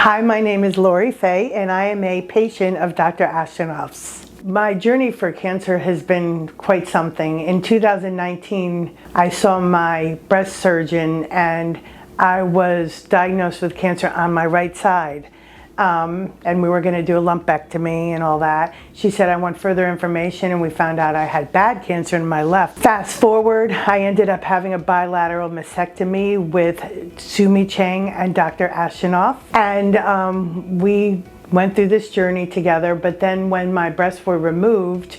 Hi, my name is Lorri and I am a patient of Dr. Ashinoff's. My journey for cancer has been quite something. In 2019, I saw my breast surgeon and I was diagnosed with cancer on my right side. And we were going to do a lumpectomy and all that. She said, I want further information, and we found out I had bad cancer in my left. Fast forward, I ended up having a bilateral mastectomy with Sumi Chang and Dr. Ashinoff. And we went through this journey together, but then when my breasts were removed,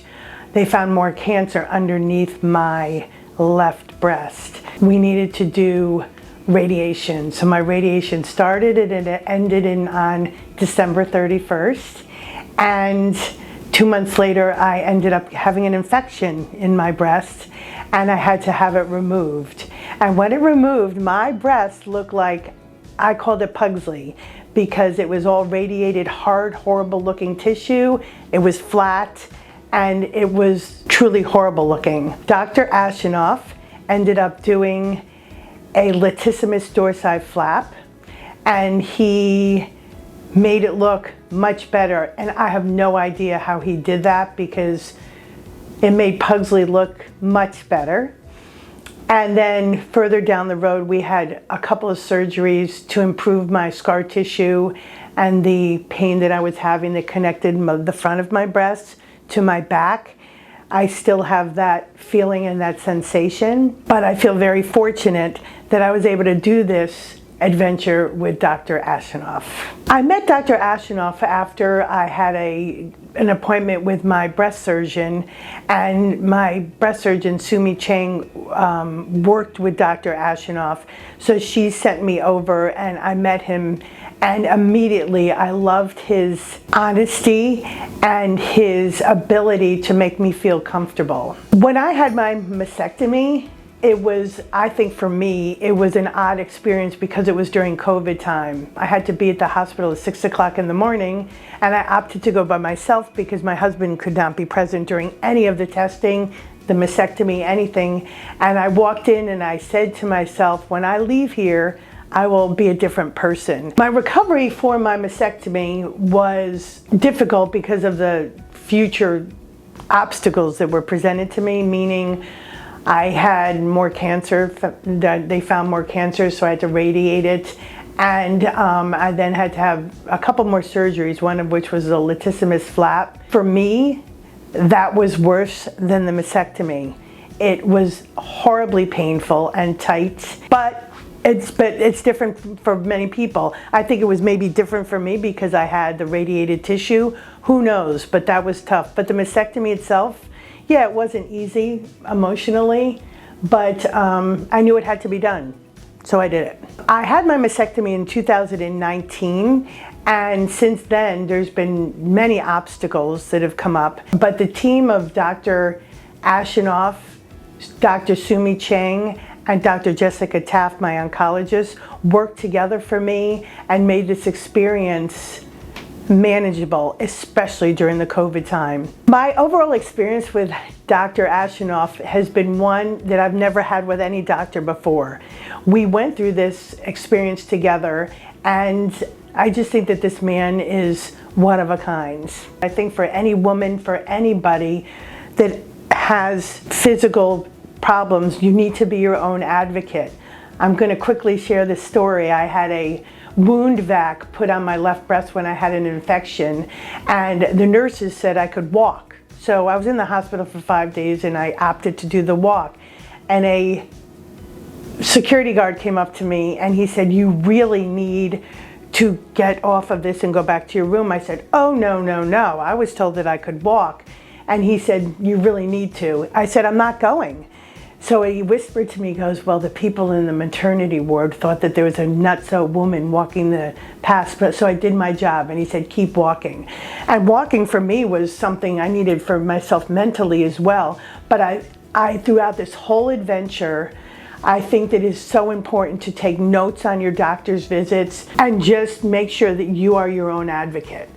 they found more cancer underneath my left breast. We needed to do radiation. So my radiation started and it ended on December 31st. And 2 months later, I ended up having an infection in my breast and I had to have it removed. And when it removed, my breast looked like, I called it Pugsley, because it was all radiated, hard, horrible looking tissue. It was flat and it was truly horrible looking. Dr. Ashinoff ended up doing a Latissimus dorsi flap, and he made it look much better. And I have no idea how he did that, because it made Pugsley look much better. And then further down the road, we had a couple of surgeries to improve my scar tissue and the pain that I was having that connected the front of my breast to my back. I still have that feeling and that sensation, but I feel very fortunate that I was able to do this adventure with Dr. Ashinoff. I met Dr. Ashinoff after I had an appointment with my breast surgeon, and my breast surgeon, Sumi Chang, worked with Dr. Ashinoff. So she sent me over and I met him, and immediately I loved his honesty and his ability to make me feel comfortable. When I had my mastectomy, it was, I think for me, it was an odd experience because it was during COVID time. I had to be at the hospital at 6 o'clock in the morning, and I opted to go by myself because my husband could not be present during any of the testing, the mastectomy, anything. And I walked in and I said to myself, when I leave here, I will be a different person. My recovery for my mastectomy was difficult because of the future obstacles that were presented to me, meaning I had more cancer. They found more cancer, so I had to radiate it. And I then had to have a couple more surgeries, one of which was a Latissimus flap. For me, that was worse than the mastectomy. It was horribly painful and tight, but it's different for many people. I think it was maybe different for me because I had the radiated tissue. Who knows? But that was tough. But the mastectomy itself, yeah, it wasn't easy emotionally, but I knew it had to be done, so I did it. I had my mastectomy in 2019, and since then there's been many obstacles that have come up. But the team of Dr. Ashinoff, Dr. Sumi Chang, and Dr. Jessica Taft, my oncologist, worked together for me and made this experience manageable, especially during the COVID time. My overall experience with Dr. Ashinoff has been one that I've never had with any doctor before. We went through this experience together, and I just think that this man is one of a kind. I think for any woman, for anybody that has physical problems, you need to be your own advocate. I'm going to quickly share this story. I had a wound vac put on my left breast when I had an infection, and the nurses said I could walk. So I was in the hospital for 5 days and I opted to do the walk. And a security guard came up to me and he said, "You really need to get off of this and go back to your room." I said, "Oh, no, no, no. I was told that I could walk." And he said, "You really need to." I said, "I'm not going." So he whispered to me, he goes, "Well, the people in the maternity ward thought that there was a nutso woman walking the past, so I did my job." And he said, "Keep walking." And walking for me was something I needed for myself mentally as well. But I throughout this whole adventure, I think that it's so important to take notes on your doctor's visits and just make sure that you are your own advocate.